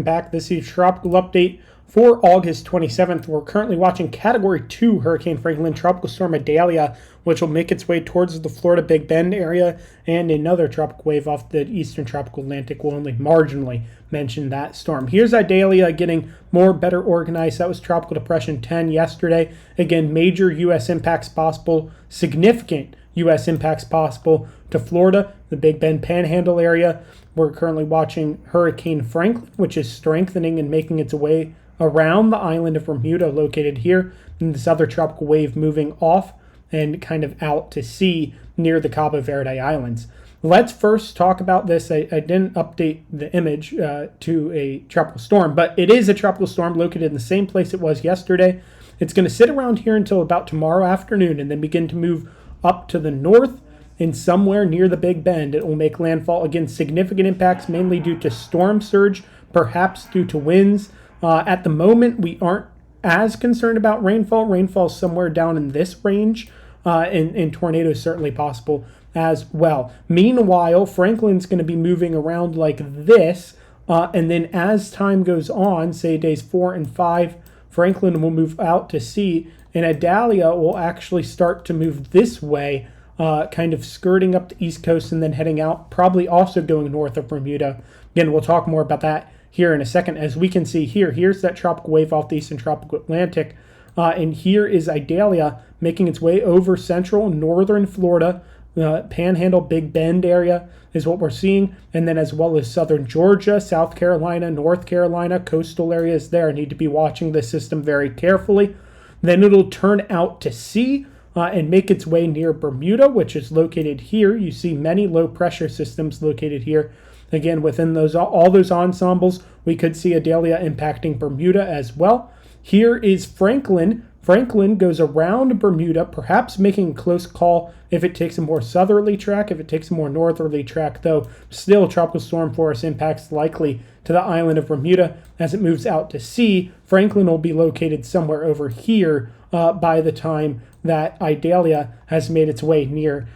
Back. This is tropical update for August 27th. We're currently watching Category 2 Hurricane Franklin, Tropical Storm Idalia, which will make its way towards the Florida Big Bend area, and another tropical wave off the eastern tropical Atlantic will only marginally mention that storm. Here's Idalia getting better organized. That was Tropical Depression 10 yesterday. Again, major U.S. impacts possible, significant U.S. impacts possible to Florida, the Big Bend Panhandle area. We're currently watching Hurricane Franklin, which is strengthening and making its way around the island of Bermuda, located here, and this other tropical wave moving off and kind of out to sea near the Cabo Verde Islands. Let's first talk about this. I didn't update the image to a tropical storm, but it is a tropical storm located in the same place it was yesterday. It's going to sit around here until about tomorrow afternoon and then begin to move up to the north and somewhere near the Big Bend. It will make landfall. Again, significant impacts mainly due to storm surge, perhaps due to winds. At the moment, we aren't as concerned about rainfall. Rainfall is somewhere down in this range, and tornadoes certainly possible as well. Meanwhile, Franklin's going to be moving around like this, and then as time goes on, say days 4 and 5, Franklin will move out to sea, and Idalia will actually start to move this way, kind of skirting up the East Coast and then heading out, probably also going north of Bermuda. Again, we'll talk more about that here in a second. As we can see here, here's that tropical wave off the eastern tropical Atlantic, and here is Idalia making its way over central and northern Florida. Panhandle, Big Bend area is what we're seeing, and then as well as southern Georgia, South Carolina, North Carolina, coastal areas there. Need to be watching the system very carefully. Then it'll turn out to sea and make its way near Bermuda, which is located here. You see many low pressure systems located here. Again, within all those ensembles, we could see Idalia impacting Bermuda as well. Here is Franklin. Franklin goes around Bermuda, perhaps making a close call if it takes a more southerly track. If it takes a more northerly track, though, still tropical storm force impacts likely to the island of Bermuda. As it moves out to sea, Franklin will be located somewhere over here by the time that Idalia has made its way near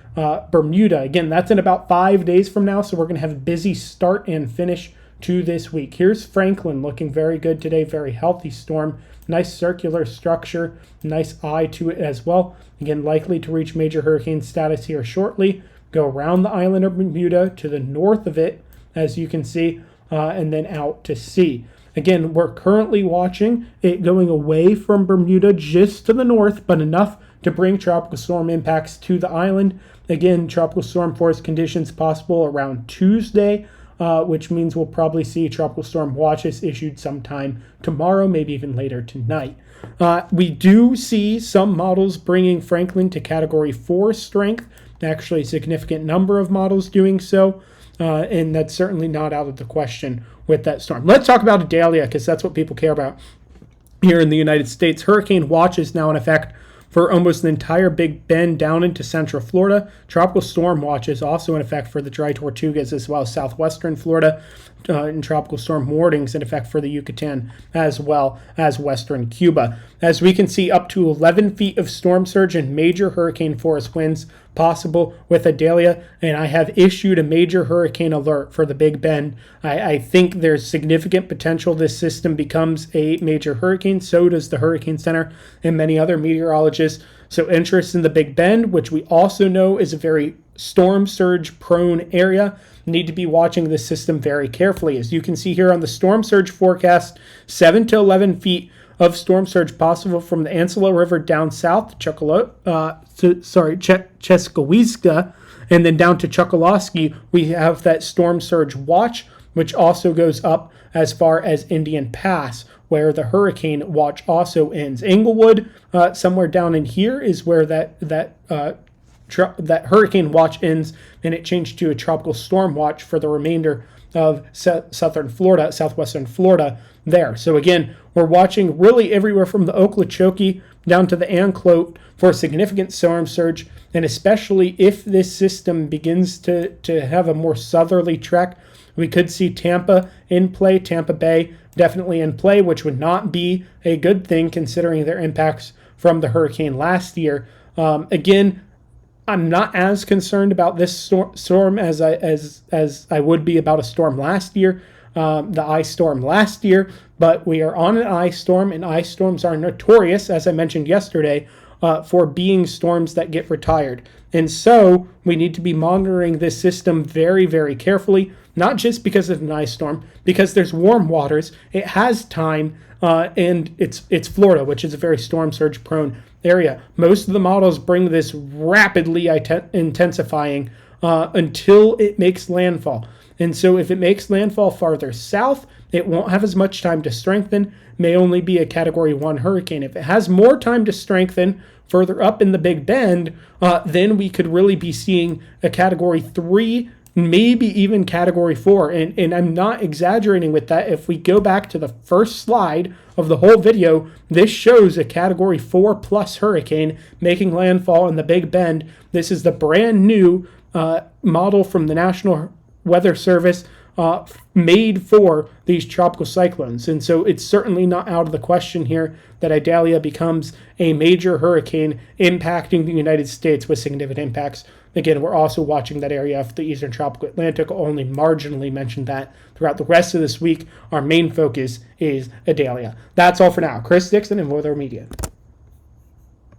Bermuda. Again, that's in about 5 days from now, so we're going to have a busy start and finish to this week. Here's Franklin looking very good today, very healthy storm. Nice circular structure, nice eye to it as well. Again, likely to reach major hurricane status here shortly. Go around the island of Bermuda to the north of it, as you can see, and then out to sea. Again, we're currently watching it going away from Bermuda just to the north, but enough to bring tropical storm impacts to the island. Again, tropical storm force conditions possible around Tuesday, which means we'll probably see tropical storm watches issued sometime tomorrow, maybe even later tonight. We do see some models bringing Franklin to Category 4 strength, actually a significant number of models doing so, and that's certainly not out of the question with that storm. Let's talk about Idalia, because that's what people care about here in the United States. Hurricane watch is now in effect for almost the entire Big Bend down into central Florida. Tropical storm watch is also in effect for the Dry Tortugas as well as southwestern Florida, and tropical storm warnings in effect for the Yucatan as well as western Cuba. As we can see, up to 11 feet of storm surge and major hurricane force winds possible with Idalia, and I have issued a major hurricane alert for the Big Bend. I think there's significant potential this system becomes a major hurricane. So does the Hurricane Center and many other meteorologists. So interest in the Big Bend, which we also know is a very storm surge prone area, need to be watching this system very carefully. As you can see here on the storm surge forecast, 7 to 11 feet of storm surge possible from the Ancelo River down south to Cheskawiska, and then down to Chokoloskee. We have that storm surge watch, which also goes up as far as Indian Pass, where the hurricane watch also ends. Englewood, somewhere down in here, is where that hurricane watch ends, and it changed to a tropical storm watch for the remainder of southwestern Florida there. So again, we're watching really everywhere from the Okeechobee down to the Anclote for a significant storm surge, and especially if this system begins to have a more southerly track, we could see Tampa in play, Tampa Bay definitely in play, which would not be a good thing considering their impacts from the hurricane last year. Again, I'm not as concerned about this storm as I would be about a storm last year. the ice storm last year, but we are on an ice storm, and ice storms are notorious, as I mentioned yesterday, for being storms that get retired. And so we need to be monitoring this system very, very carefully, not just because of an ice storm, because there's warm waters, it has time, and it's Florida, which is a very storm surge prone area. Most of the models bring this rapidly intensifying until it makes landfall. And so if it makes landfall farther south, it won't have as much time to strengthen, may only be a Category 1 hurricane. If it has more time to strengthen further up in the Big Bend, then we could really be seeing a Category 3, maybe even Category 4. And I'm not exaggerating with that. If we go back to the first slide of the whole video, this shows a Category 4 plus hurricane making landfall in the Big Bend. This is the brand new model from the National Weather Service made for these tropical cyclones. And so it's certainly not out of the question here that Idalia becomes a major hurricane impacting the United States with significant impacts. Again, we're also watching that area of the eastern tropical Atlantic. I'll only marginally mention that throughout the rest of this week. Our main focus is Idalia. That's all for now. Chris Dixon and Weather Media.